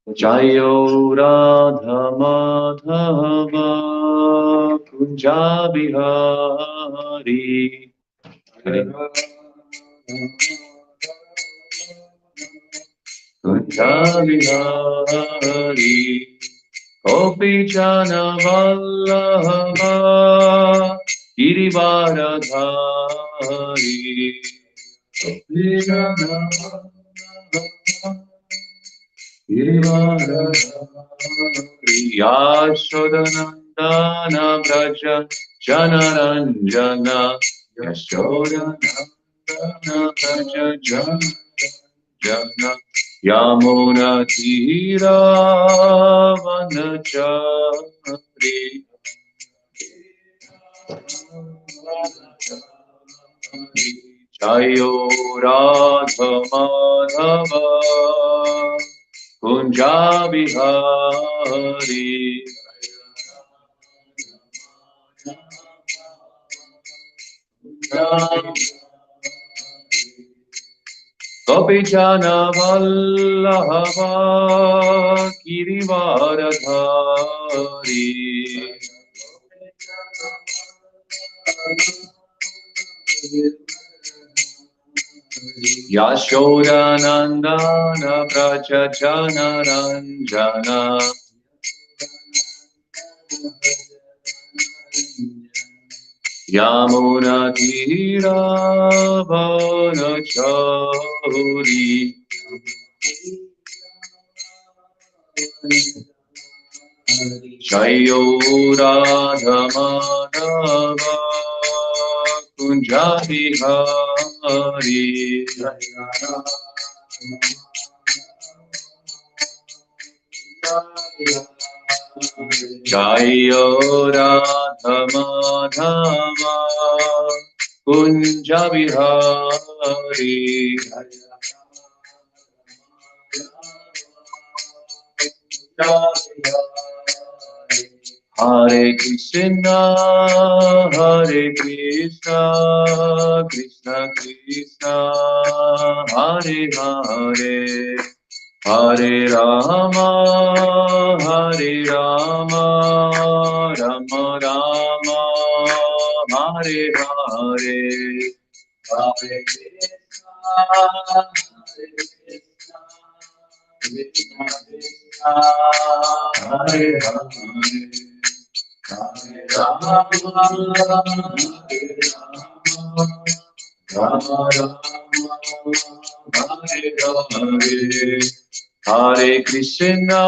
Jayo Radha Madhava Kunja Bihari. Kunja Bihari. Gopi Jana Vallabha Girivaradhari. Gopi Jana Girivaradhari. Yashodanandana Braja Janaranjana. Yashodanandana Braja Jana. Yamuna Tira Vanachari. Jayo Radha Madhava Kunja Bihari. Gopi Jana Vallabha Girivaradhari. Yashodanandana Braja Janaranjana. Yamuna Tira Vanachari. Jayo Radha Madhava Kunja Bihari. Jayo Radha Madhava Kunja Bihari. Hare Krishna, Hare Krishna, Krishna Krishna, Hare Hare, Hare Rama, Hare Rama, Rama Rama, Hare Hare, Hare Krishna, Krishna Krishna, Hare Hare. Hare Rama, Rama Rama, Hare Hare. Hare Krishna,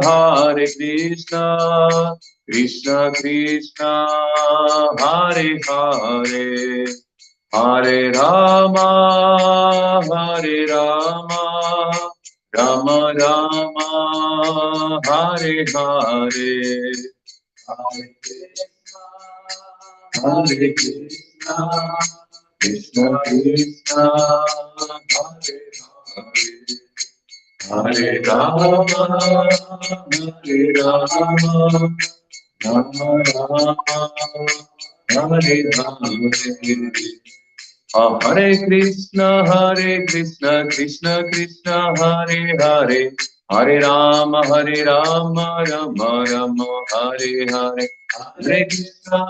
Hare Krishna, Krishna Krishna, Hare Hare, Hare Rama, Hare Rama, Rama Rama, Hare Hare. Hare Krishna, Krishna Krishna, Hare Hare. Hare Rama, Hare Rama, Rama Rama, Hare Hare. Hare Krishna, Krishna Krishna, Hare Hare. Hare Rama, Rama Rama, Hare Hare. Hare Krishna,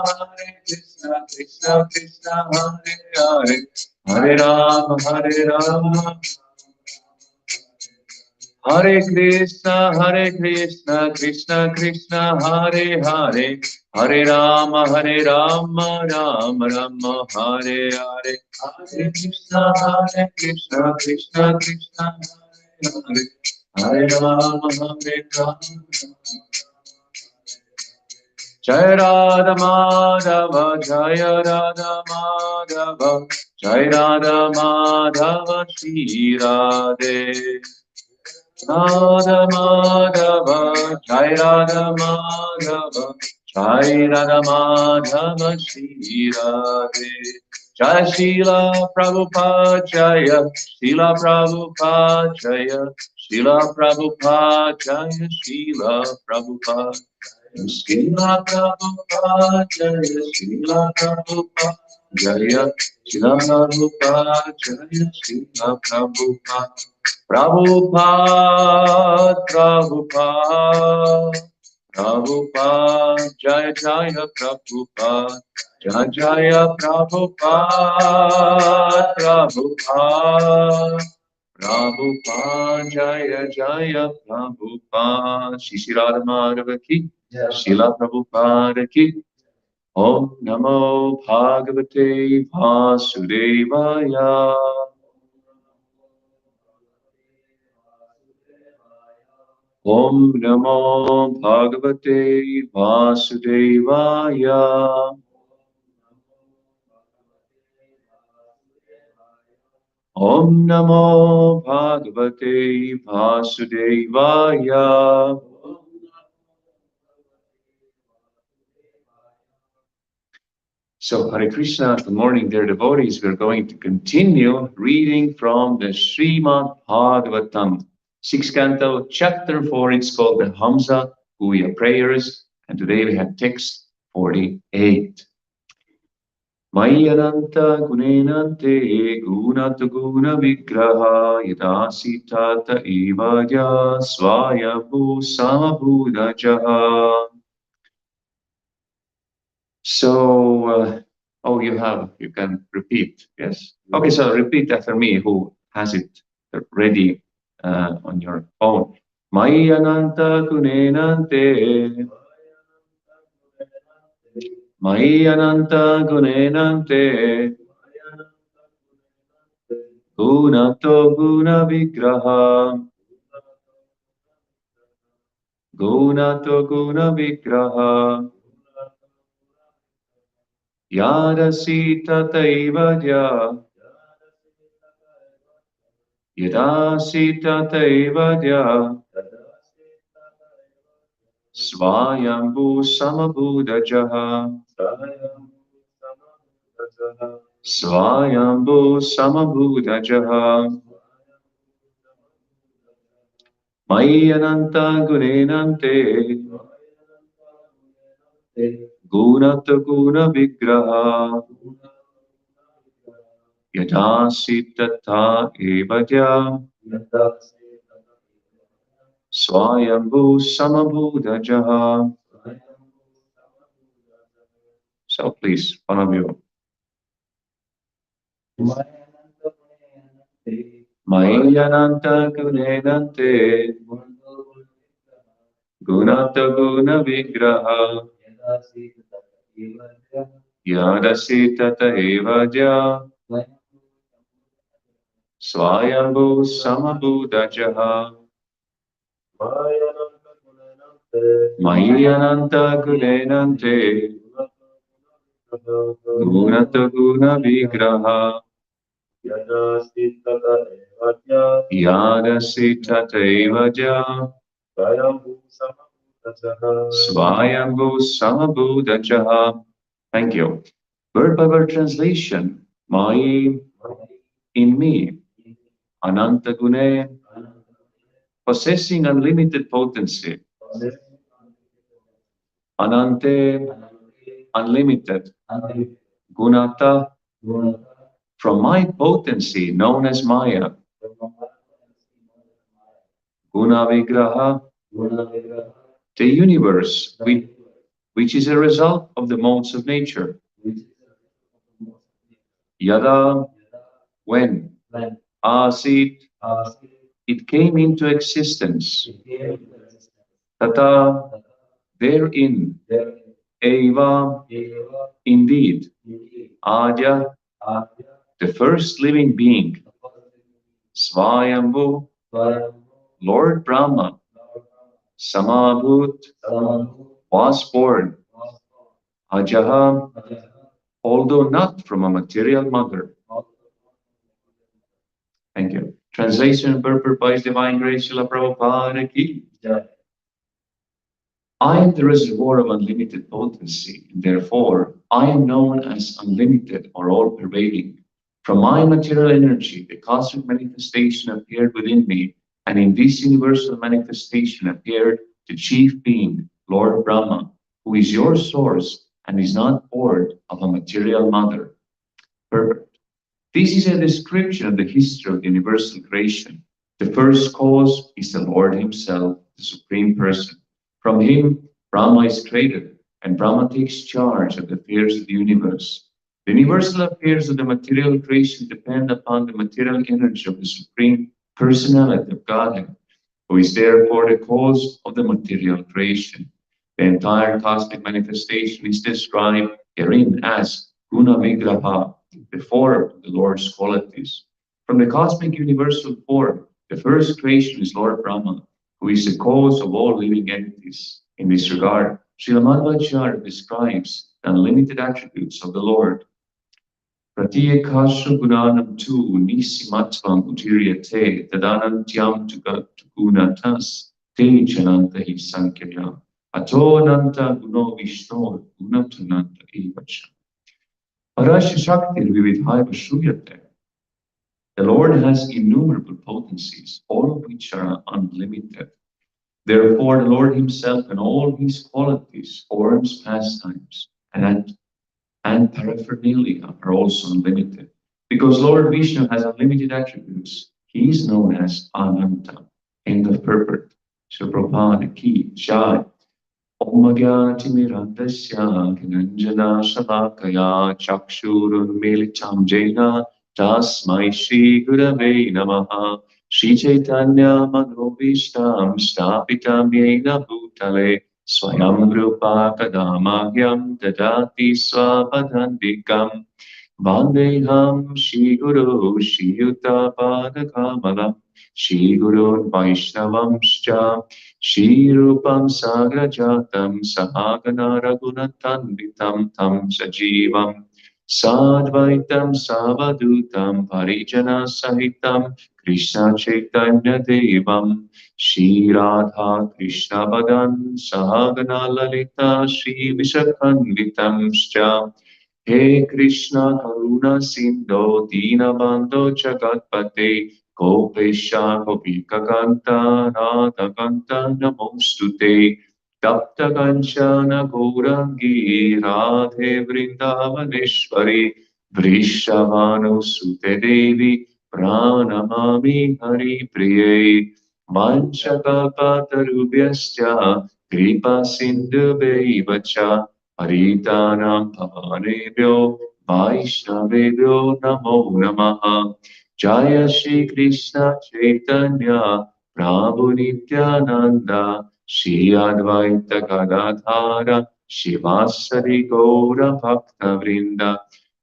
Krishna Krishna, Hare Hare. Hare Rama, Rama. Hare Krishna, Krishna Krishna, Hare Hare. Hare Rama, Rama Rama, Hare Hare. Hare Krishna, Krishna Krishna, Hare Hare. Hare Rama, Rama. Jai Radha Madhava, Jai Radha Madhava, Jai Radha Madhava, Shri Radhe. Radha Madhava, Jai Radha Madhava, Jai Radha Madhava, Shri Radhe. Jai Srila Prabhupada, Jaya Srila Prabhupada, Jaya Srila Prabhupada, Jaya Srila Prabhupada. Srila Prabhupada, Jaya Srila Prabhupada, Jaya Shila Prabhupada, Jaya Shila Prabhupada, Prabhupada, Prabhupada, Prabhupada, Jaya Jaya Prabhupada, Jaya Jaya Prabhupada, Prabhupada, Prabhupada, Jaya Jaya Prabhupada, Shri Radha Madhava ki, Srila Prabhupada ki, Om Namo Bhagavate Vasudevaya. Om Namo Bhagavate Vasudevaya. Om Namo Bhagavate Vasudevaya. So, Hare Krishna, good morning, dear devotees. We're going to continue reading from the Srimad Bhagavatam, 6th canto, chapter 4. It's called the Hamsa Puya prayers. And today we have text 48. Mayananta gunenante gunat guna vigraha yadasitata evadya swayabhu samabhudajaha. So, you can repeat, yes? Okay, so repeat after me, who has it ready on your phone. Mayananta gunenante, Mayananta gunenante, Gunato guna vigraha, Gunato guna vigraha, Yadasita taivadya, Yadasita taivadya, Swayambhu samabhudajaha, Swayambhu samabhudajaha, Mayananta gunenante, Gunata guna vigraha, Yadasitata evadya, Swayambhu samabhudajaha. So please, one of you. Mayananta gunenante, Gunata guna vigraha, Yadasitata evadya, Swayambhu samabhudajaha. Mayananta gunenante, Gunata guna vigraha, Yadasitata evadya, Swayambhu samabhudajaha. Thank you. Word by word translation. Mai in me, Ananta Gune, possessing unlimited potency. Anante, unlimited. Gunata, from my potency known as Maya. Guna Vigraha, the universe, which is a result of the modes of nature. Yada, when. Asit, it came into existence. Tata, therein. Eva, indeed. Adya, the first living being. Swayambhu, Lord Brahma. Samabhut, was born. Ajaha, although not from a material mother. Thank you. Translation and purport by His Divine Grace, Srila Prabhupada ki. I am the reservoir of unlimited potency, and therefore I am known as unlimited or all-pervading. From my material energy, the cosmic manifestation appeared within me, and in this universal manifestation appeared the chief being, Lord Brahma, who is your source and is not born of a material mother. perfect. This is a description of the history of the universal creation. The first cause is the Lord himself, the Supreme Person. From him, Brahma is created, and Brahma takes charge of the affairs of the universe. The universal affairs of the material creation depend upon the material energy of the Supreme Personality of Godhead, who is therefore the cause of the material creation. The entire cosmic manifestation is described herein as Guna Vigraha, the form of the Lord's qualities. From the cosmic universal form, the first creation is Lord Brahma, who is the cause of all living entities. In this regard, Srila Madhvacharya describes the unlimited attributes of the Lord. Pratyekasha gunanam tu nisimatvam utiriyate tadanantyam tu gunatas te chanantahi sankhya atonanta guno vishno gunatunanta evacha. Parasya Shaktir vividhaiva shruyate. The Lord has innumerable potencies, all of which are unlimited. Therefore, the Lord himself and all his qualities, forms, pastimes, and paraphernalia are also unlimited. Because Lord Vishnu has unlimited attributes, he is known as Ananta, end of purport. So Prabhupada ki jai. Om Gyati Mirandasya Gnanjana Shalakaya Chakshurun Militam Jena Tasmai Shri Gurave Namaha Shri Chaitanya Manobishtam Stapitam Yena Bhutale Swayam Rupa Kadamahyam Dadati Swapadhandikam Vandeham Shri Guru Shri Yuta Padakamalam Shri Guru Vaishnavamscha Shri Rupam Sagrajatam Sahagana Raghunathanvitam Tam Sajivam Sadvaitam Savadutam Parijana Sahitam Krishna Chaitanya Devam Shri Radha Krishna Padan Sahagana Lalita Shri Vishakhanvitamscha He Krishna Karuna Sindho Dinabandho Jagatpate Gopesha Gopika Kanta Radha Kanta Namostute Tapta Kanchana Gaurangi Radhe Vrindavaneshwari Vrishavanu Sute Devi Pranamami Hari Priye Manchakapatarubhyascha Kripa Sindhu Bevacha Haritanam Pavanebhyo Vaishnavebhyo Namo Namaha Jaya Shri Krishna Chaitanya Prabhu Nityananda Shri Advaita Gadadhara Shivasari Gaura Bhakta Vrinda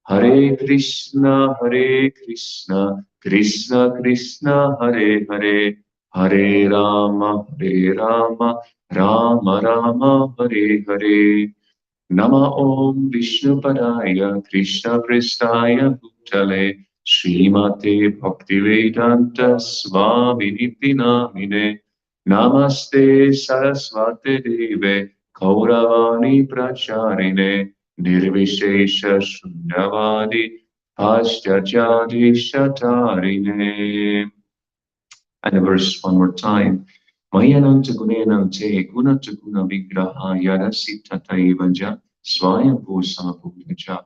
Hare Krishna Krishna Krishna Hare Hare Hare Rama Rama Rama Hare Hare Nama Om Vishnu Padaya Krishna Prestaya Bhutale Srimate Bhaktivedanta Swami Nityanamine Namaste Saraswate Deve Kauravani Pracharine Nirvishesha Shunyavadi Paschachari Shatarine. And the verse one more time. Mayananta Gunenante Gunata Guna Vigraha Yarasita Taivaja Swayam Bhusa Bhujaja.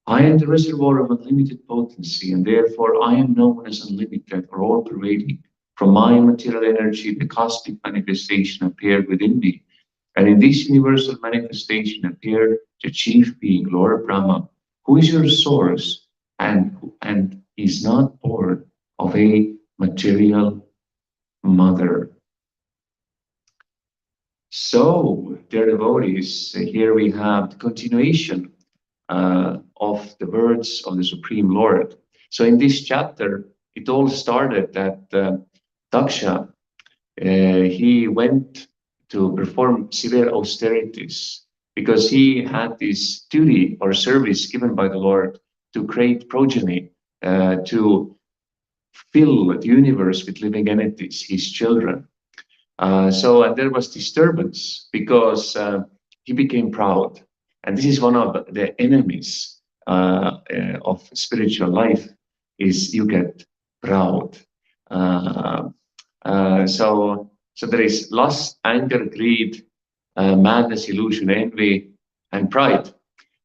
I am the reservoir of unlimited potency, and therefore I am known as unlimited or all-pervading. From my material energy, the cosmic manifestation appeared within me, and in this universal manifestation appeared the chief being, Lord Brahma, who is your source and is not born of a material mother. So, dear devotees, here we have the continuation of the words of the Supreme Lord. So in this chapter, it all started that Daksha, he went to perform severe austerities because he had this duty or service given by the Lord to create progeny, to fill the universe with living entities, his children. So there was disturbance because he became proud. And this is one of the enemies of spiritual life, is you get proud. So there is lust, anger, greed, madness, illusion, envy, and pride.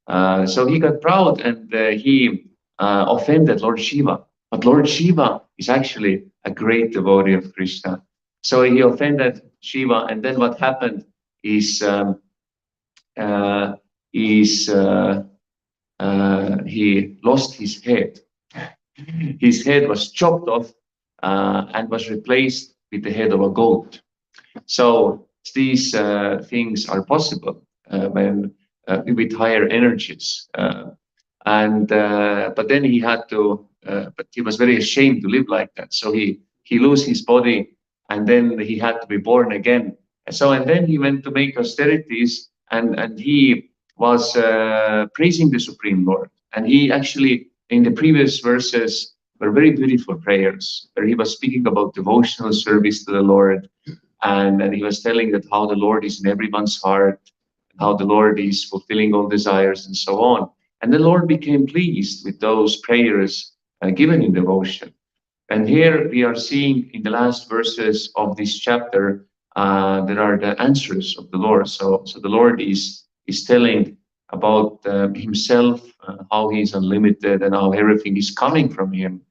So he got proud and he offended Lord Shiva. But Lord Shiva is actually a great devotee of Krishna. So he offended Shiva, and then what happened is he lost his head. His head was chopped off and was replaced with the head of a goat. So these things are possible when with higher energies. But then he had to. But he was very ashamed to live like that. So he lost his body, and then he had to be born again. And then he went to make austerities, and he was praising the Supreme Lord. And he actually, in the previous verses, were very beautiful prayers where he was speaking about devotional service to the Lord, and he was telling that how the Lord is in everyone's heart, how the Lord is fulfilling all desires, and so on. And the Lord became pleased with those prayers given in devotion. And here we are seeing in the last verses of this chapter, there are the answers of the Lord. So the Lord is telling about himself, how he's unlimited, and how everything is coming from him.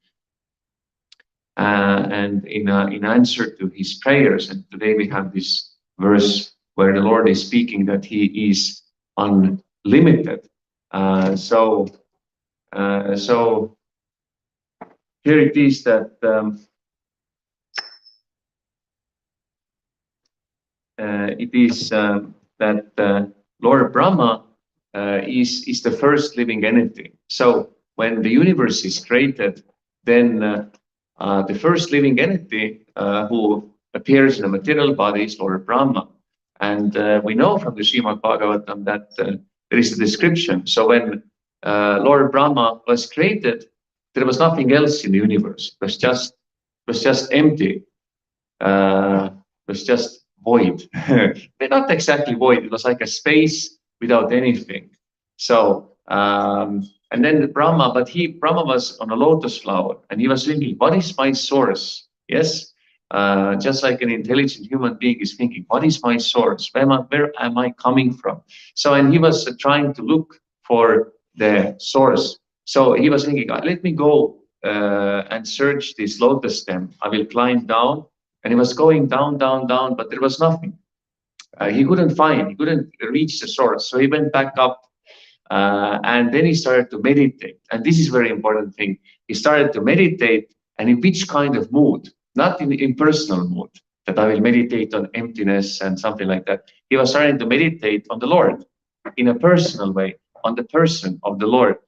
And in answer to his prayers, and today we have this verse where the Lord is speaking that he is unlimited. So here it is that Lord Brahma is the first living entity. So when the universe is created, then the first living entity who appears in a material body is Lord Brahma. And we know from the Srimad Bhagavatam that there is a description. So when Lord Brahma was created, there was nothing else in the universe. It was just empty. It was just void. But not exactly void. It was like a space without anything. So and then Brahma was on a lotus flower, and he was thinking, what is my source? Yes. Just like an intelligent human being is thinking, what is my source? Where am I coming from? So, and he was trying to look for the source. So he was thinking, let me go and search this lotus stem. I will climb down. And he was going down, but there was nothing. He couldn't reach the source. So he went back up. And then he started to meditate. And this is a very important thing. He started to meditate, and in which kind of mood? Not in personal mood, that I will meditate on emptiness and something like that. He was starting to meditate on the Lord in a personal way, on the person of the Lord.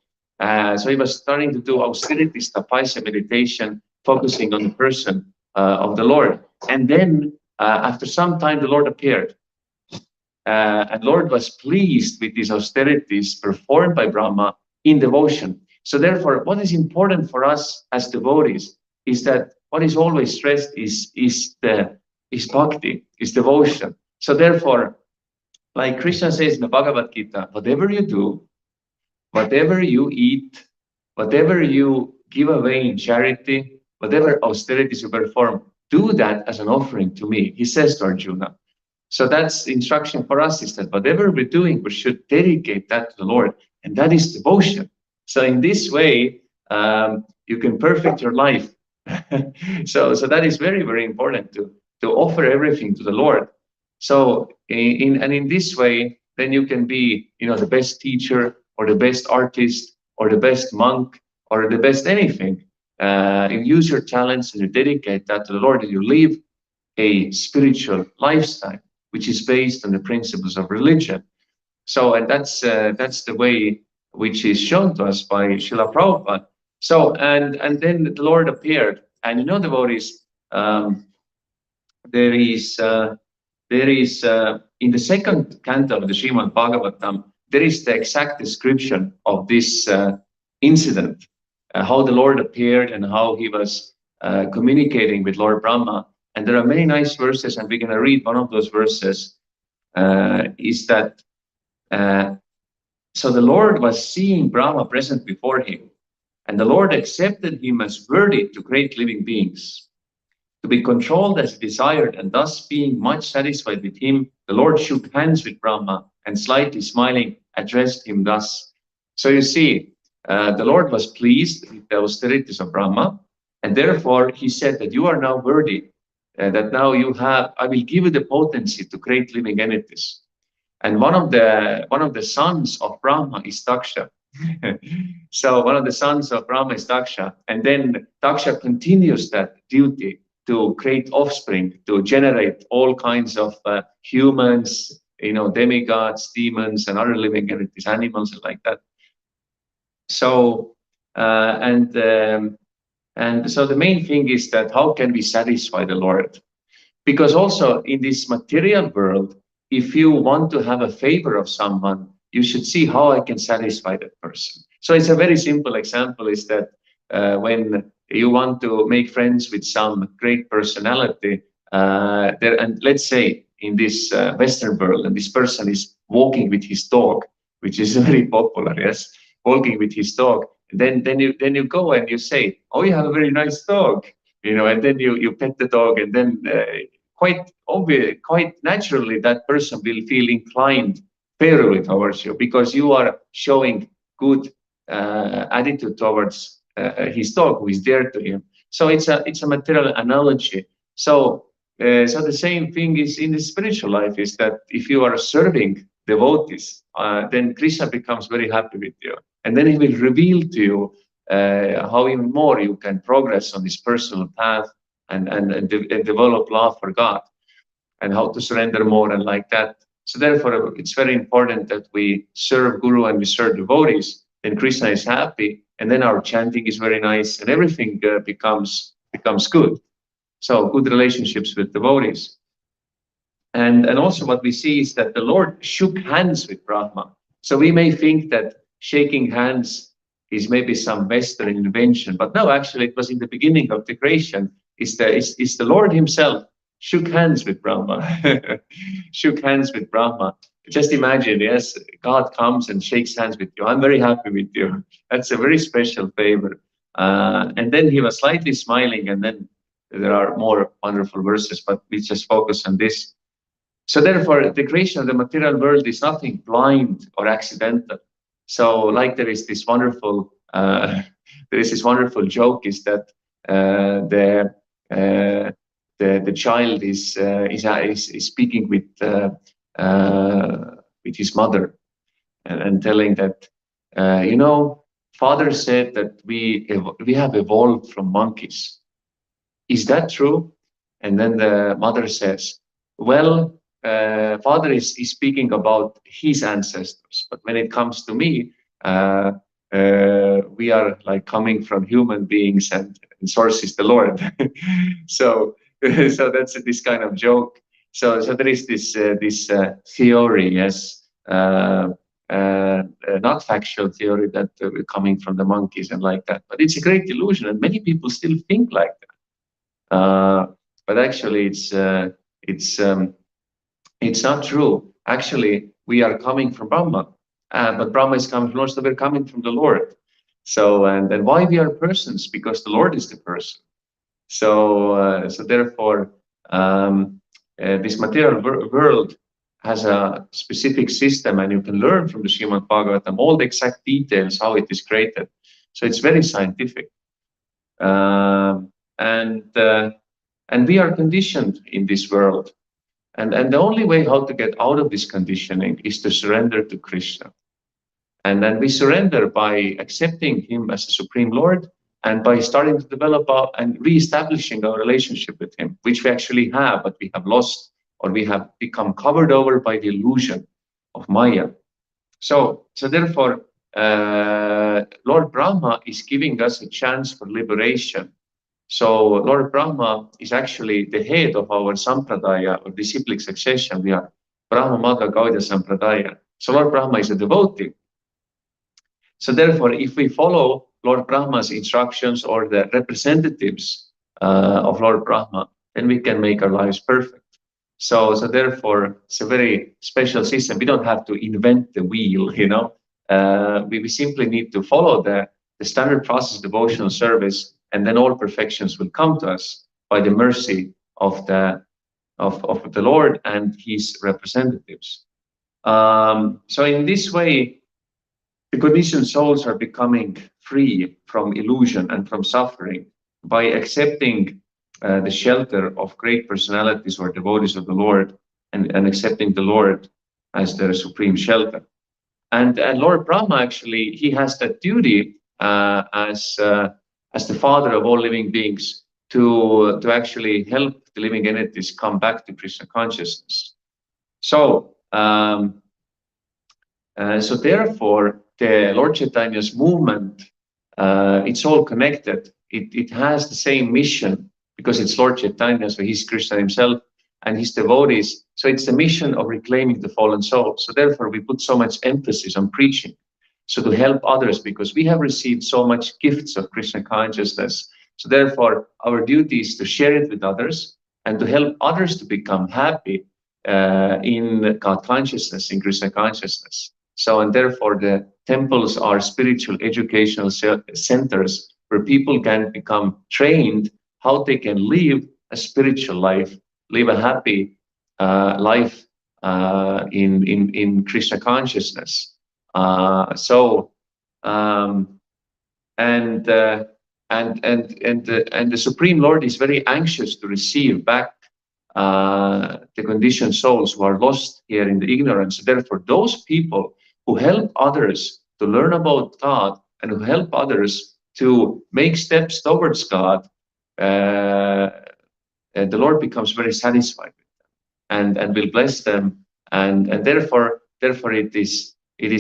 So he was starting to do austerity, tapasya meditation, focusing on the person of the Lord. And then after some time, the Lord appeared. And Lord was pleased with these austerities performed by Brahma in devotion. So therefore, what is important for us as devotees is that what is always stressed is bhakti, is devotion. So therefore, like Krishna says in the Bhagavad Gita, whatever you do, whatever you eat, whatever you give away in charity, whatever austerities you perform, do that as an offering to me, he says to Arjuna. So that's the instruction for us, is that whatever we're doing, we should dedicate that to the Lord. And that is devotion. So in this way, you can perfect your life. So that is very, very important to offer everything to the Lord. So in this way, then you can be, the best teacher or the best artist or the best monk or the best anything. You use your talents and you dedicate that to the Lord, and you live a spiritual lifestyle, which is based on the principles of religion. So, and that's the way which is shown to us by Srila Prabhupada. So, and then the Lord appeared, and devotees, there is in the second canto of the Srimad Bhagavatam, there is the exact description of this incident, how the Lord appeared and how he was communicating with Lord Brahma. And there are many nice verses, and we're going to read one of those verses. Is that so the Lord was seeing Brahma present before him, and the Lord accepted him as worthy to create living beings, to be controlled as desired, and thus being much satisfied with him, the Lord shook hands with Brahma and slightly smiling addressed him thus. So you see, the Lord was pleased with the austerities of Brahma, and therefore he said that you are now worthy, that now you have, I will give you the potency to create living entities. And one of the sons of Brahma is Daksha. So one of the sons of Brahma is Daksha, and then Daksha continues that duty to create offspring, to generate all kinds of humans, demigods, demons, and other living entities, animals, and like that. So and so the main thing is that how can we satisfy the Lord? Because also in this material world, if you want to have a favor of someone, you should see how I can satisfy that person. So it's a very simple example is that when you want to make friends with some great personality, and let's say in this Western world, and this person is walking with his dog, which is very popular, yes, walking with his dog. Then you go and you say, oh, you have a very nice dog, and then you pet the dog, and then quite obvious, quite naturally, that person will feel inclined favorably towards you because you are showing good attitude towards his dog who is dear to him. So it's a material analogy. So the same thing is in the spiritual life, is that if you are serving devotees, then Krishna becomes very happy with you, and then he will reveal to you how even more you can progress on this personal path and develop love for God, and how to surrender more and like that. So therefore, it's very important that we serve Guru and we serve devotees. Then Krishna is happy, and then our chanting is very nice, and everything becomes good. So good relationships with devotees. And also what we see is that the Lord shook hands with Brahma. So we may think that shaking hands is maybe some Western invention, but no, actually it was in the beginning of the creation. It's the Lord himself shook hands with Brahma. Shook hands with Brahma. Just imagine, yes, God comes and shakes hands with you. I'm very happy with you. That's a very special favor. And then he was slightly smiling, and then there are more wonderful verses, but we just focus on this. So therefore, the creation of the material world is nothing blind or accidental. So, like there is this wonderful joke, is that the child is speaking with his mother, and telling that father said that we have evolved from monkeys. Is that true? And then the mother says, well, father is speaking about his ancestors, but when it comes to me, we are like coming from human beings, and source is the Lord. So that's this kind of joke. So there is this theory, yes, not factual theory, that we're coming from the monkeys and like that, but it's a great illusion, and many people still think like that. But actually, it's not true. Actually, we are coming from Brahma, but Brahma is coming from Lord, so we're coming from the Lord. So, and then why we are persons? Because the Lord is the person. So therefore, this material world has a specific system, and you can learn from the Srimad Bhagavatam all the exact details how it is created. So it's very scientific, and we are conditioned in this world. And the only way how to get out of this conditioning is to surrender to Krishna. And then we surrender by accepting him as the Supreme Lord, and by starting to develop and re-establishing our relationship with him, which we actually have, but we have lost, or we have become covered over by the illusion of Maya. So therefore, Lord Brahma is giving us a chance for liberation. So Lord Brahma is actually the head of our sampradaya, or disciplic succession. We are Brahma Madhva Gaudiya Sampradaya. So Lord Brahma is a devotee. So therefore, if we follow Lord Brahma's instructions, or the representatives of Lord Brahma, then we can make our lives perfect. So therefore, it's a very special system. We don't have to invent the wheel, we simply need to follow the standard process of devotional service, and then all perfections will come to us by the mercy of the Lord and his representatives. So in this way, the conditioned souls are becoming free from illusion and from suffering by accepting the shelter of great personalities or devotees of the Lord, and accepting the Lord as their supreme shelter. And Lord Brahma, actually, he has that duty as the father of all living beings to actually help the living entities come back to Krishna consciousness. So therefore, the Lord Chaitanya's movement, it's all connected. It has the same mission because it's Lord Chaitanya, so he's Krishna himself and his devotees. So it's the mission of reclaiming the fallen soul. So therefore, we put so much emphasis on preaching. So to help others, because we have received so much gifts of Krishna consciousness. So therefore, our duty is to share it with others and to help others to become happy in God consciousness, in Krishna consciousness. So, and therefore the temples are spiritual educational centers where people can become trained how they can live a spiritual life, live a happy life in Krishna consciousness. And the Supreme Lord is very anxious to receive back the conditioned souls who are lost here in the ignorance. Therefore, those people who help others to learn about God and who help others to make steps towards God, the Lord becomes very satisfied with them and will bless them. And therefore it is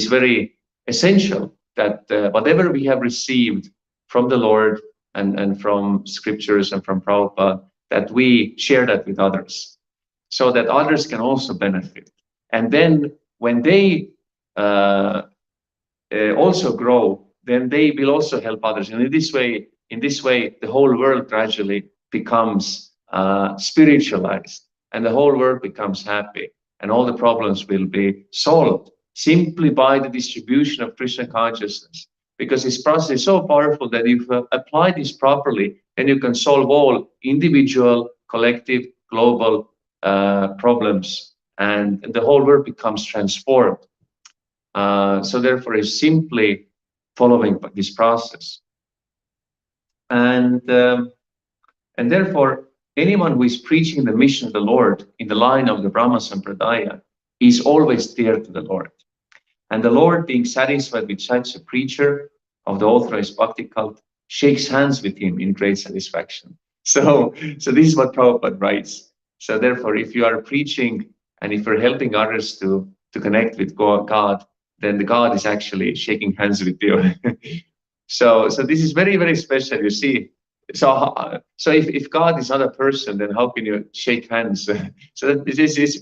very essential that whatever we have received from the Lord and from scriptures and from Prabhupada, that we share that with others so that others can also benefit. And then when they also grow, then they will also help others. And in this way, the whole world gradually becomes spiritualized and the whole world becomes happy and all the problems will be solved simply by the distribution of Krishna consciousness. Because this process is so powerful that if you apply this properly, then you can solve all individual, collective, global problems, and the whole world becomes transformed. So therefore, it's simply following this process. And therefore, anyone who is preaching the mission of the Lord in the line of the Brahma Sampradaya is always dear to the Lord. And the Lord, being satisfied with such a preacher of the authorized bhakti cult, shakes hands with him in great satisfaction. So this is what Prabhupada writes. So therefore, if you are preaching and if you're helping others to connect with God, then the God is actually shaking hands with you. So this is very, very special, you see. So if God is not a person, then how can you shake hands? So that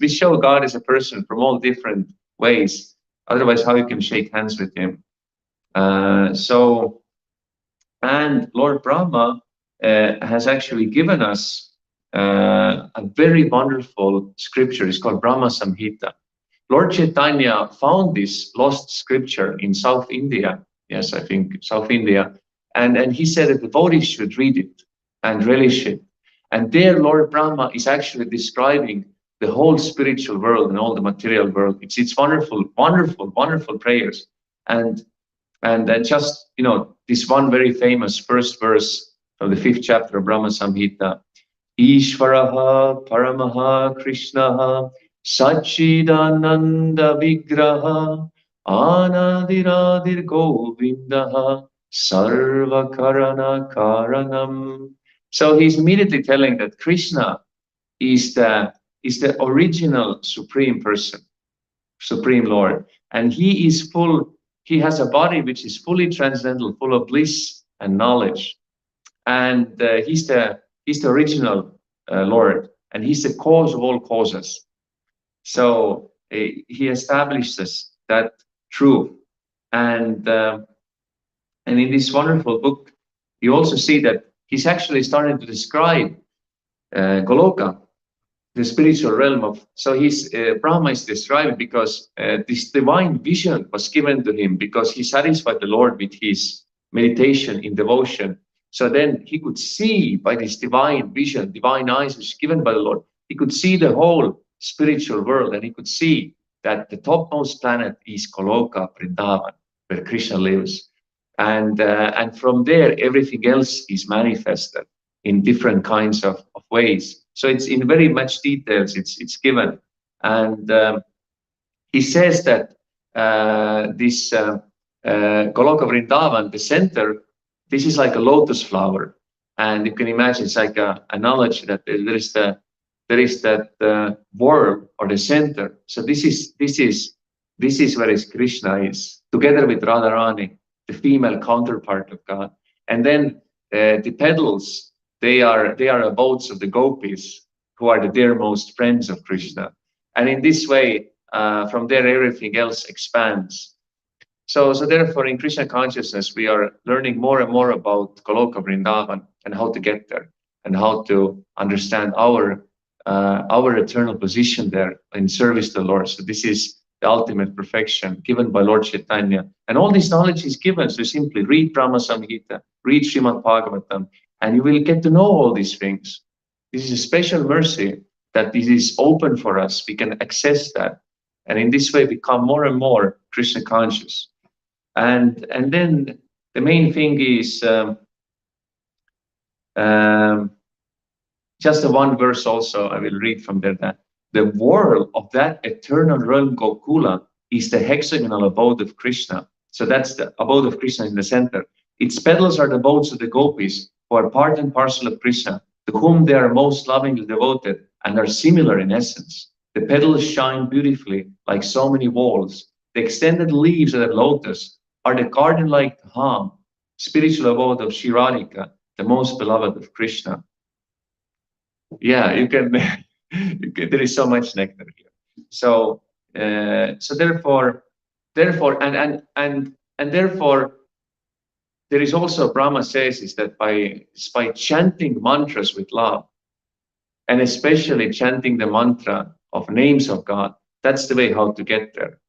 we show God as a person from all different ways. Otherwise, how you can shake hands with him? And Lord Brahma has actually given us a very wonderful scripture. It's called Brahma Samhita. Lord Chaitanya found this lost scripture in South India. Yes, I think South India. And he said that the devotees should read it and relish it. And there, Lord Brahma is actually describing the whole spiritual world and all the material world. It's wonderful, wonderful, wonderful prayers. And just, this one very famous first verse of the 5th chapter of Brahma Samhita. Ishvaraha Paramaha Krishnaha Sachidananda Vigraha Anadiradir Govindaha Sarva Karana Karanam. So he's immediately telling that Krishna is the original supreme person, supreme Lord, and he is full. He has a body which is fully transcendental, full of bliss and knowledge, and he's the original Lord, and he's the cause of all causes. So he establishes that truth, and in this wonderful book, you also see that he's actually starting to describe Goloka, the spiritual realm of. So Brahma is describing because this divine vision was given to him because he satisfied the Lord with his meditation in devotion. So then he could see by this divine vision, divine eyes which is given by the Lord, he could see the whole spiritual world, and he could see that the topmost planet is Goloka, Vrindavan. where Krishna lives. And from there, everything else is manifested in different kinds of ways. So it's in very much details, it's given. And he says that this Goloka Vrindavan, the center, this is like a lotus flower. And you can imagine it's like an analogy that there is that worm or the center. So this is where Krishna is, together with Radharani, the female counterpart of God. And then the petals, they are abodes of the gopis, who are the dearmost friends of Krishna. And in this way, from there, everything else expands. So therefore, in Krishna consciousness, we are learning more and more about Goloka Vrindavan and how to get there and how to understand our eternal position there in service to the Lord. So this is the ultimate perfection given by Lord Chaitanya. And all this knowledge is given. So simply read Brahma Samhita, read Srimad Bhagavatam, and you will get to know all these things. This is a special mercy that this is open for us. We can access that. And in this way, become more and more Krishna conscious. And then the main thing is just the one verse also, I will read from there, that the world of that eternal realm Gokula is the hexagonal abode of Krishna. So that's the abode of Krishna in the center. Its petals are the abodes of the gopis, who are part and parcel of Krishna, to whom they are most lovingly devoted and are similar in essence. The petals shine beautifully like so many walls. The extended leaves of the lotus are the garden-like Dham, spiritual abode of Shri Radhika, the most beloved of Krishna. Yeah, you can, there is so much nectar here. So therefore, there is also, Brahma says, is that by chanting mantras with love, and especially chanting the mantra of names of God, that's the way how to get there.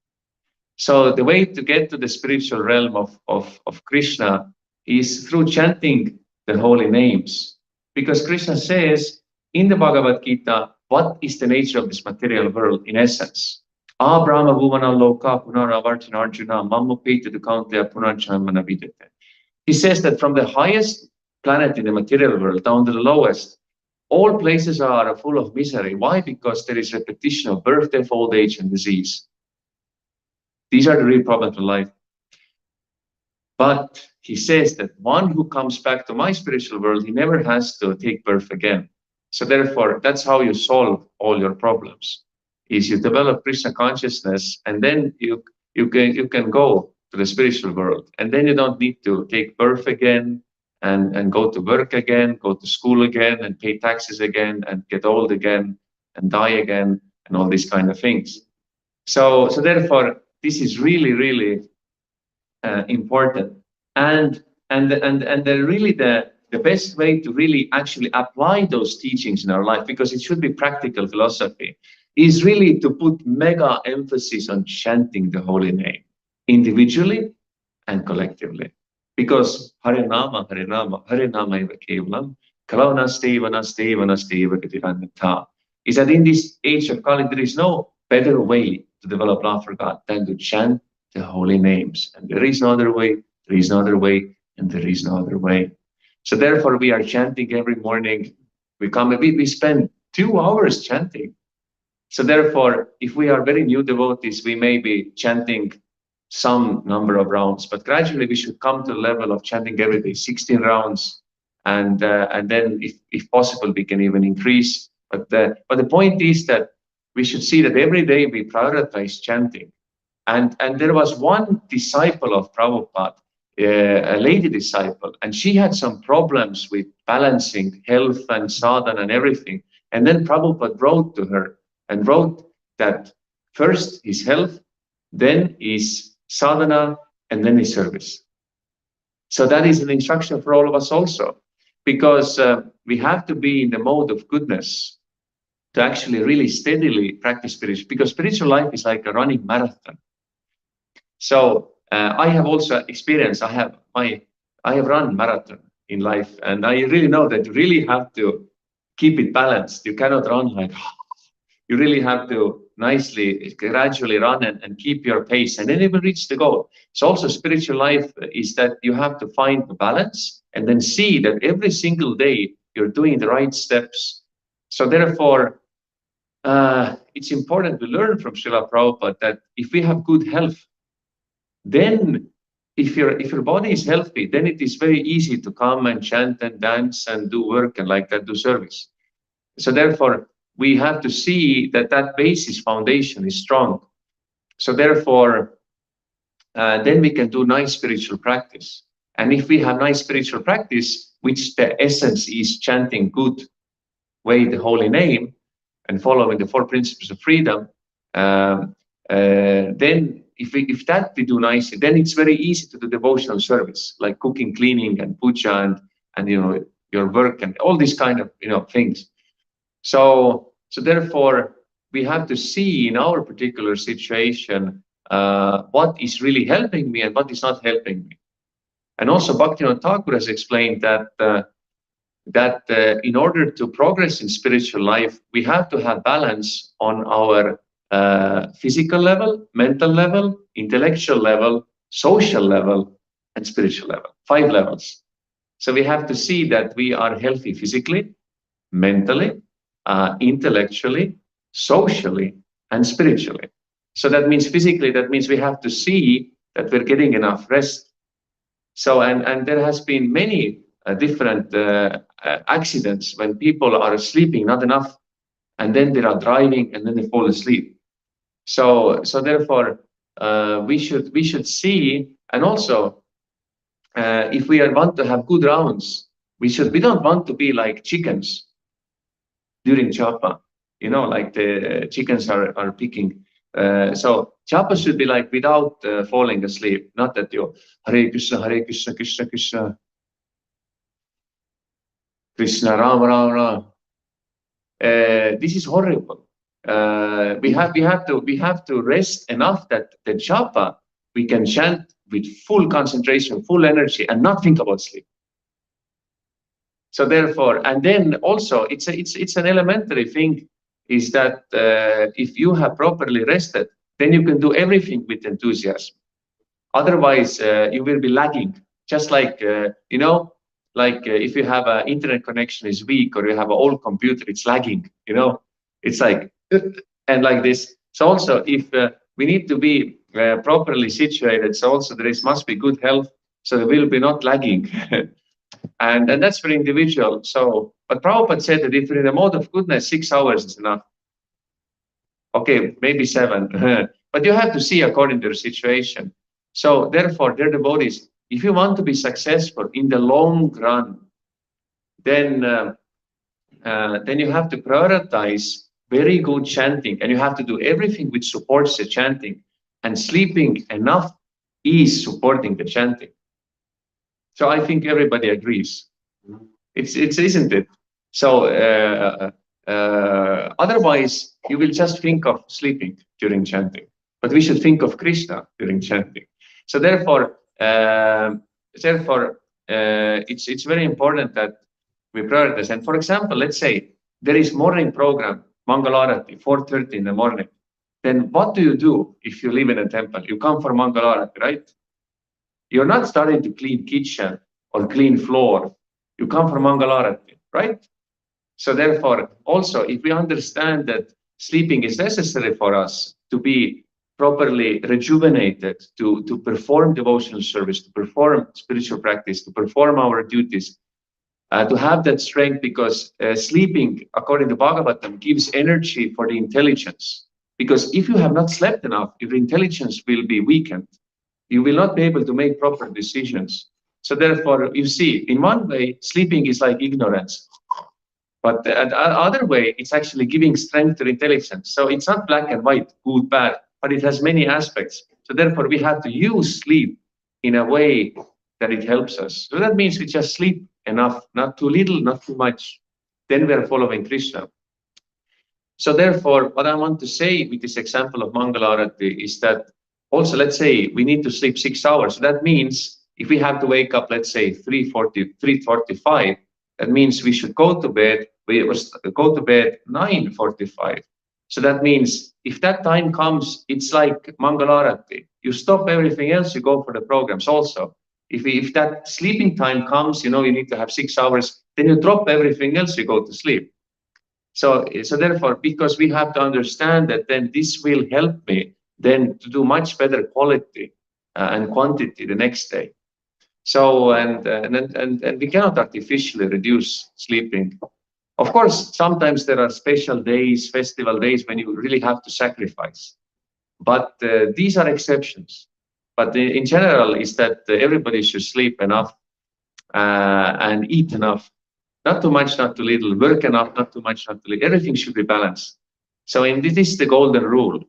So the way to get to the spiritual realm of Krishna is through chanting the holy names. Because Krishna says in the Bhagavad Gita, what is the nature of this material world in essence? Ah Brahma Bhuvana Loka Punaravartina Arjuna Mammupeta Dukanteya Punarjanmana Videte. He says that from the highest planet in the material world down to the lowest, all places are full of misery. Why? Because there is repetition of birth, death, old age, and disease. These are the real problems of life. But he says that one who comes back to my spiritual world, he never has to take birth again. So therefore, that's how you solve all your problems, is you develop Krishna consciousness, and then you can go to the spiritual world. And then you don't need to take birth again and go to work again, go to school again, and pay taxes again, and get old again, and die again, and all these kind of things. So therefore, this is really, really important. And the best way to really actually apply those teachings in our life, because it should be practical philosophy, is really to put mega emphasis on chanting the holy name, individually and collectively. Because Hare Nama, Hare Nama, Hare Nama eva kevalam, Kalau nasteva, nasteva, nasteva gatirannata. Is that in this age of Kali, there is no better way to develop love for God than to chant the holy names. And there is no other way, there is no other way, and there is no other way. So therefore, we are chanting every morning. We spend 2 hours chanting. So therefore, if we are very new devotees, we may be chanting some number of rounds, but gradually we should come to the level of chanting every day 16 rounds, and then if possible we can even increase. But the point is that we should see that every day we prioritize chanting. And there was one disciple of Prabhupada, a lady disciple, and she had some problems with balancing health and sadhana and everything. And then Prabhupada wrote to her and wrote that first is health, then is sadhana, and then is service. So that is an instruction for all of us also, because we have to be in the mode of goodness to actually really steadily practice spiritual, because spiritual life is like a running marathon. So I have also experienced, I have run marathon in life, and I really know that you really have to keep it balanced. You cannot run like, You really have to nicely, gradually run and keep your pace, and then you will reach the goal. So also spiritual life is that you have to find the balance and then see that every single day you're doing the right steps. So therefore, it's important to learn from Srila Prabhupada that if we have good health, then if your body is healthy, then it is very easy to come and chant and dance and do work and like that, do service. So therefore, we have to see that that basis foundation is strong. So therefore, then we can do nice spiritual practice. And if we have nice spiritual practice, which the essence is chanting good way the holy name and following the 4 principles of freedom, then if that we do nicely, then it's very easy to do devotional service, like cooking, cleaning, and puja, and your work and all these kind of things. So therefore, we have to see in our particular situation what is really helping me and what is not helping me. And also, Bhaktivinoda Thakur has explained that in order to progress in spiritual life, we have to have balance on our physical level, mental level, intellectual level, social level, and spiritual level. 5 levels. So we have to see that we are healthy physically, mentally, intellectually, socially, and spiritually. So that means physically, that means we have to see that we're getting enough rest. So, and there has been many different accidents when people are sleeping not enough, and then they are driving and then they fall asleep. So therefore, we should see, and also if we want to have good rounds, we don't want to be like chickens during japa, like the chickens are picking. So japa should be like without falling asleep, not that you Hare Krishna, Krishna Krishna, Krishna Ram Ram Ram. This is horrible. We have to rest enough that the japa we can chant with full concentration, full energy, and not think about sleep. So therefore, and then also it's an elementary thing is that if you have properly rested, then you can do everything with enthusiasm. Otherwise, you will be lagging. Just like if you have an internet connection is weak or you have an old computer, it's lagging. It's like and like this. So also, if we need to be properly situated, so also there must be good health, so there will be not lagging. And that's for individual. So, but Prabhupada said that if you're in the mode of goodness, 6 hours is enough. Okay, maybe 7, but you have to see according to the situation. So therefore, dear devotees, if you want to be successful in the long run, then you have to prioritize very good chanting, and you have to do everything which supports the chanting. And sleeping enough is supporting the chanting. So I think everybody agrees. It's isn't it? So otherwise, you will just think of sleeping during chanting. But we should think of Krishna during chanting. So therefore, it's very important that we prioritize. And for example, let's say there is morning program, Mangalarati, 4:30 in the morning. Then what do you do if you live in a temple? You come for Mangalarati, right? You're not starting to clean kitchen or clean floor. You come for Mangalarati, right? So therefore, also, if we understand that sleeping is necessary for us to be properly rejuvenated, to perform devotional service, to perform spiritual practice, to perform our duties, to have that strength, because sleeping, according to Bhagavatam, gives energy for the intelligence. Because if you have not slept enough, your intelligence will be weakened. You will not be able to make proper decisions. So therefore, you see, in one way, sleeping is like ignorance. But the other way, it's actually giving strength to intelligence. So it's not black and white, good, bad, but it has many aspects. So therefore, we have to use sleep in a way that it helps us. So that means we just sleep enough, not too little, not too much. Then we are following Krishna. So therefore, what I want to say with this example of Mangalarati is that also, let's say we need to sleep 6 hours. So that means if we have to wake up, let's say 3:45, that means we should go to bed. We go to bed 9:45. So that means if that time comes, it's like Mangalarati. You stop everything else, you go for the programs also. If that sleeping time comes, you need to have 6 hours, then you drop everything else, you go to sleep. So therefore, because we have to understand that then this will help me then to do much better quality and quantity the next day. So, and we cannot artificially reduce sleeping. Of course, sometimes there are special days, festival days when you really have to sacrifice. But these are exceptions. But in general, is that everybody should sleep enough and eat enough. Not too much, not too little. Work enough, not too much, not too little. Everything should be balanced. So, this is the golden rule.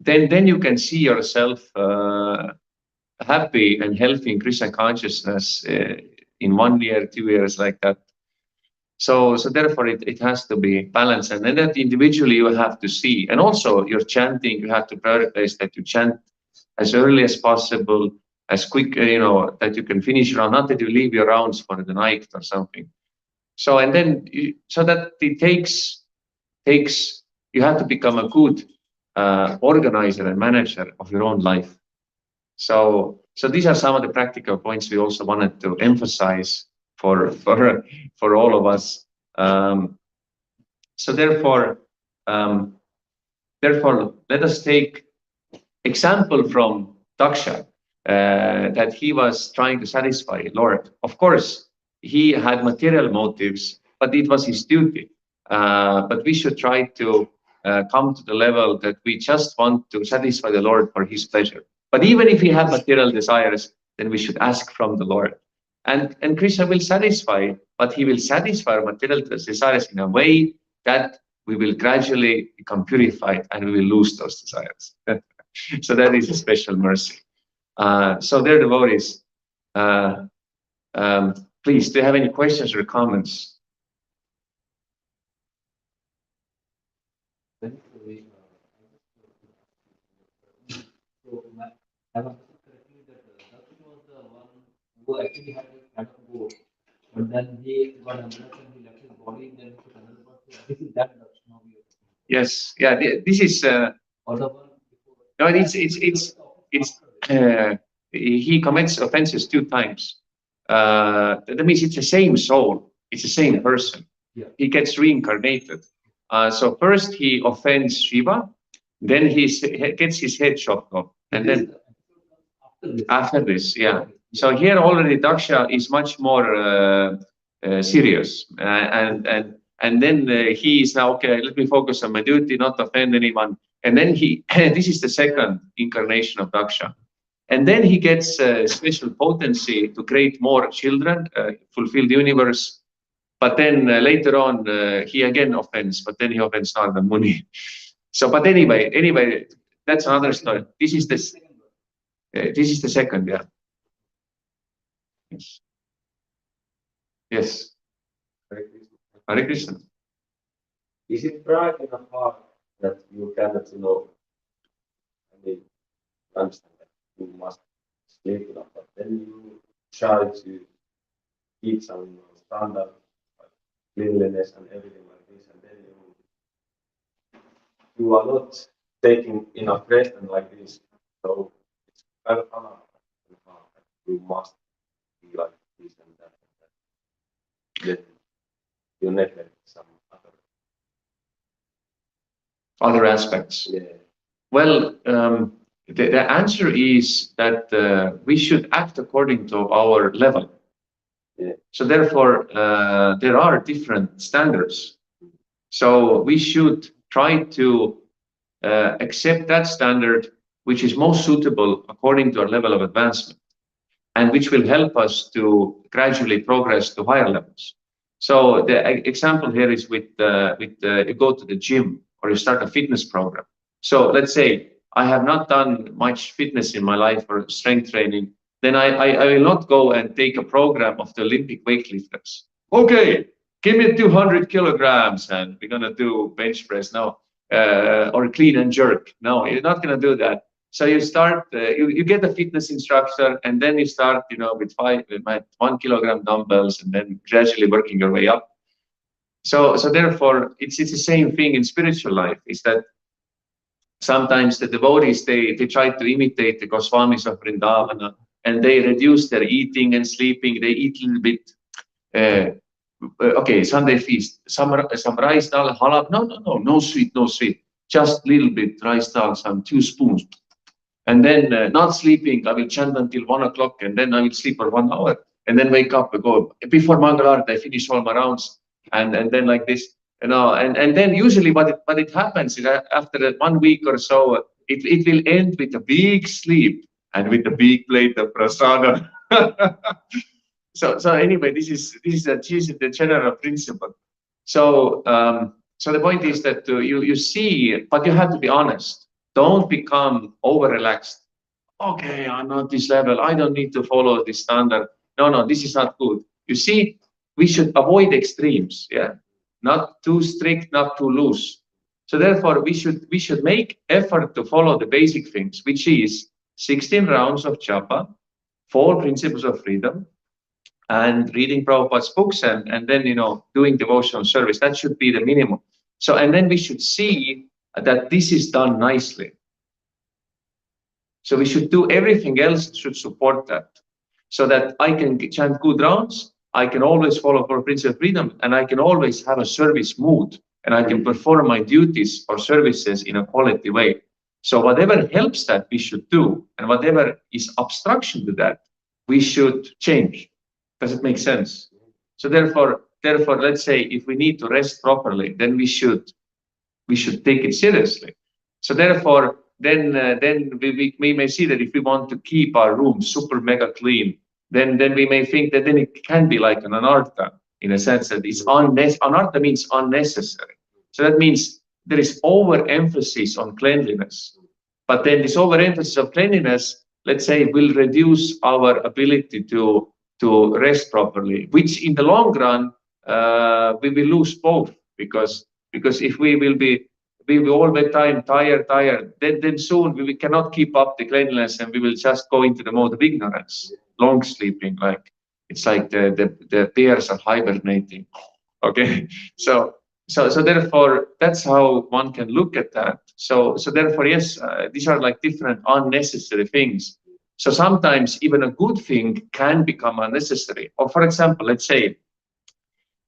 Then you can see yourself happy and healthy in Krishna consciousness in 1 year, 2 years, like that. So therefore, it has to be balanced, and then that individually you have to see. And also your chanting, you have to prioritize that you chant as early as possible, as quick, that you can finish your round, not that you leave your rounds for the night or something. So, and then, so that it takes, you have to become a good organizer and manager of your own life. So these are some of the practical points we also wanted to emphasize for all of us. So therefore, let us take example from Daksha, that he was trying to satisfy Lord. Of course, he had material motives, but it was his duty. But we should try to come to the level that we just want to satisfy the Lord for his pleasure. But even if we have material desires, then we should ask from the Lord. And Krishna will satisfy, but he will satisfy our material desires in a way that we will gradually become purified and we will lose those desires. So that is a special mercy. So dear devotees, please, do you have any questions or comments? I was correctly that Daksha was the one who actually had a kind of goal, but then he got embarrassed and he left his body, then he took another person. This is that Daksha. Yes, yeah, this is. Or the one before. No, it's. He commits offenses 2 times. That means it's the same soul. It's the same person. Yeah. He gets reincarnated. So first he offends Shiva, then he gets his head chopped off, and then after this, yeah. So here already Daksha is much more serious, and then he is now, okay, let me focus on my duty, not offend anyone. And then this is the second incarnation of Daksha. And then he gets special potency to create more children, fulfill the universe. But then later on, he again offends, but then he offends Narada Muni. So, but anyway, that's another story. This is the second, yeah. Yes. Yes. Hare Krishna. Is it right in the heart that you cannot, understand that you must sleep enough, but then you try to keep some standard, like cleanliness and everything like this, and then you are not taking enough rest and like this. So it's kind of hard that you must be like this and that. Then you neglect some Other aspects. Yeah. Well, the answer is that we should act according to our level. Yeah. So therefore, there are different standards. So we should try to accept that standard which is most suitable according to our level of advancement, and which will help us to gradually progress to higher levels. So the example here is with you go to the gym or you start a fitness program. So let's say I have not done much fitness in my life or strength training, then I will not go and take a program of the Olympic weightlifters. Okay, give me 200 kilograms and we're gonna do bench press now, or clean and jerk. No, you're not gonna do that. So you start, you get a fitness instructor, and then you start, with 1 kilogram dumbbells, and then gradually working your way up. So therefore, it's the same thing in spiritual life. Is that sometimes the devotees they try to imitate the Goswamis of Vrindavana, and they reduce their eating and sleeping. They eat a little bit. Okay, Sunday feast, some rice dal, halab. No sweet, just little bit rice dal, some 2 spoons. And then not sleeping, I will chant until 1 o'clock, and then I will sleep for 1 hour, and then wake up and go before Mangalarti. I finish all my rounds, and then like this, and then usually what it happens is after 1 week or so, it will end with a big sleep and with a big plate of prasada. So anyway, this is the general principle. So the point is that you see, but you have to be honest. Don't become over-relaxed. Okay, I'm not this level. I don't need to follow this standard. No, this is not good. You see, we should avoid extremes. Yeah, not too strict, not too loose. So therefore, we should make effort to follow the basic things, which is 16 rounds of japa, 4 principles of freedom, and reading Prabhupada's books, and then doing devotional service. That should be the minimum. So, and then we should see that this is done nicely. So we should do everything else that should support that, so that I can chant good rounds, I can always follow for principle of freedom, and I can always have a service mood, and I can perform my duties or services in a quality way. So whatever helps that, we should do, and whatever is obstruction to that, we should change. Does it make sense? So therefore, let's say if we need to rest properly, then we should take it seriously. So therefore, then we may see that if we want to keep our room super mega clean, then we may think that then it can be like an anartha, in a sense that it's anartha means unnecessary. So that means there is overemphasis on cleanliness. But then this overemphasis of cleanliness, let's say, will reduce our ability to rest properly, which in the long run, we will lose both, because if we will be all the time tired, then soon we cannot keep up the cleanliness, and we will just go into the mode of ignorance, long sleeping, like it's like the bears are hibernating. Okay, so therefore that's how one can look at that. So therefore, yes, these are like different unnecessary things. So sometimes even a good thing can become unnecessary. Or for example, let's say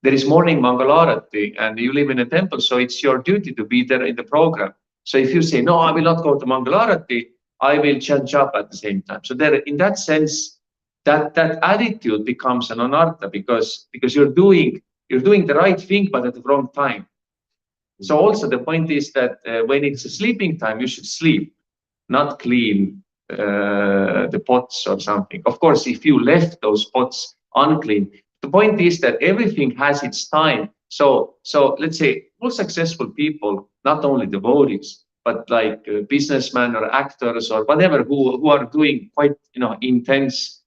there is morning Mangalarati and you live in a temple, so it's your duty to be there in the program. So if you say, no, I will not go to Mangalarati, I will chant japa at the same time. So there, in that sense, that attitude becomes an anartha, because you're doing the right thing, but at the wrong time. So also the point is that when it's a sleeping time, you should sleep, not clean the pots or something. Of course, if you left those pots unclean, the point is that everything has its time. So let's say all successful people, not only devotees, but like businessmen or actors or whatever, who are doing quite intense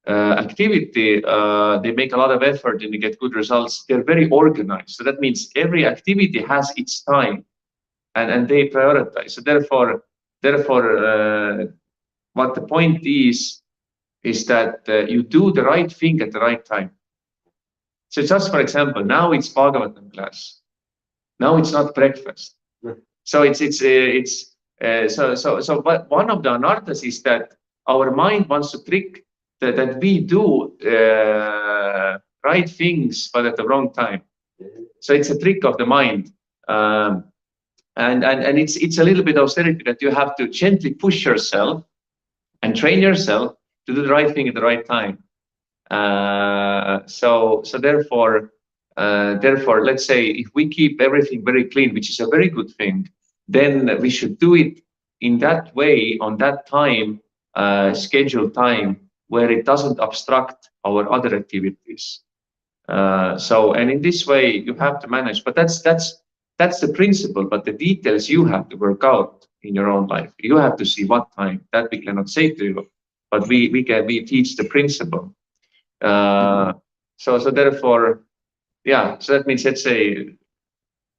activity, they make a lot of effort and they get good results. They're very organized. So that means every activity has its time, and they prioritize. So therefore, what the point is that you do the right thing at the right time. So just for example, now it's Bhagavatam class. Now it's not breakfast. So but one of the anarthas is that our mind wants to trick that we do right things, but at the wrong time. So it's a trick of the mind. And it's a little bit of austerity that you have to gently push yourself and train yourself to do the right thing at the right time. So therefore, let's say if we keep everything very clean, which is a very good thing, then we should do it in that way, on that time, scheduled time, where it doesn't obstruct our other activities. And in this way, you have to manage. But that's the principle. But the details you have to work out in your own life. You have to see what time. That we cannot say to you, but we teach the principle. So therefore, yeah. So that means, let's say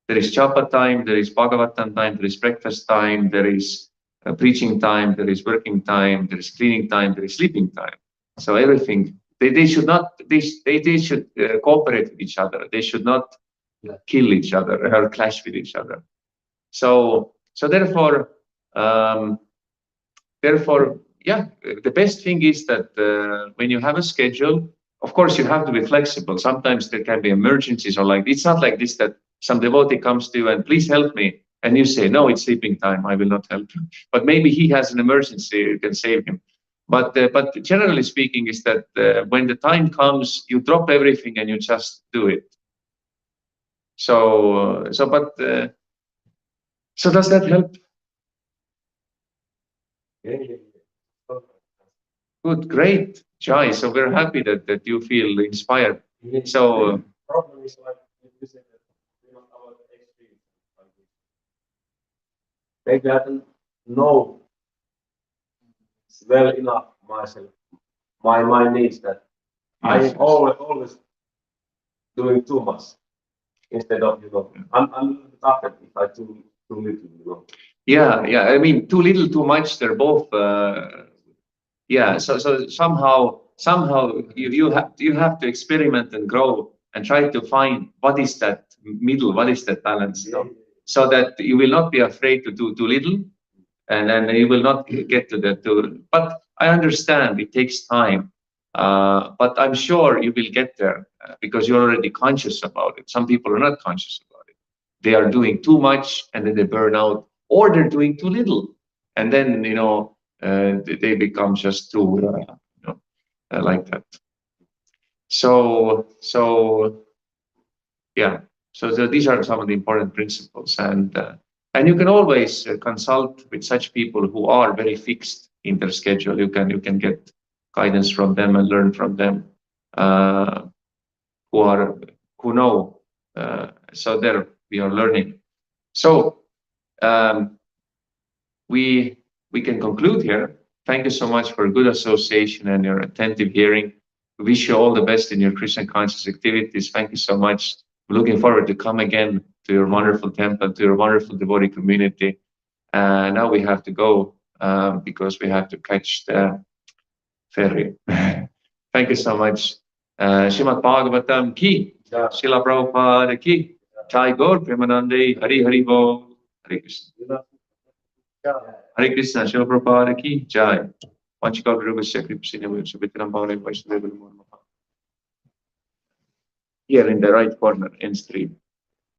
there is japa time, there is Bhagavatam time, there is breakfast time, there is preaching time, there is working time, there is cleaning time, there is sleeping time. So everything, they should not, they should cooperate with each other. They should not kill each other or clash with each other. So therefore, yeah, the best thing is that when you have a schedule, of course, you have to be flexible. Sometimes there can be emergencies or like, it's not like this that some devotee comes to you and please help me. And you say, no, it's sleeping time. I will not help you. But maybe he has an emergency, you can save him. But generally speaking is that when the time comes, you drop everything and you just do it. So does that help? Yeah. Good, great, Jai. So we're happy that you feel inspired. So problem is like you said that we must avoid extremes. Maybe I don't know well enough myself. My needs that yes. I'm always doing too much instead of I'm a little bit affected if I do too little. Yeah. I mean, too little, too much. They're both. Yeah. So somehow you have to experiment and grow and try to find what is that middle, what is that balance, so that you will not be afraid to do too little, and then you will not get to that too. But I understand it takes time, but I'm sure you will get there because you're already conscious about it. Some people are not conscious about it. They are doing too much and then they burn out, or they're doing too little, and then they become just too like that. So yeah. So these are some of the important principles, and you can always consult with such people who are very fixed in their schedule. You can get guidance from them and learn from them who know. So there we are learning. So we can conclude here. Thank you so much for good association and your attentive hearing. We wish you all the best in your Krishna conscious activities. Thank you so much. Looking forward to come again to your wonderful temple, to your wonderful devotee community. Now we have to go because we have to catch the ferry. Thank you so much. Srimad Bhagavatam ki, Srila Prabhupada ki, Jai Gaur Premanande, Hari Hari Bol, Hare Krishna. Hare Krishna, Srila Prabhupada ki, Jai. Vanchika Viruvasya Kripsina Virusabhitram Bhavane Vaishnava. Here in the right corner, end stream.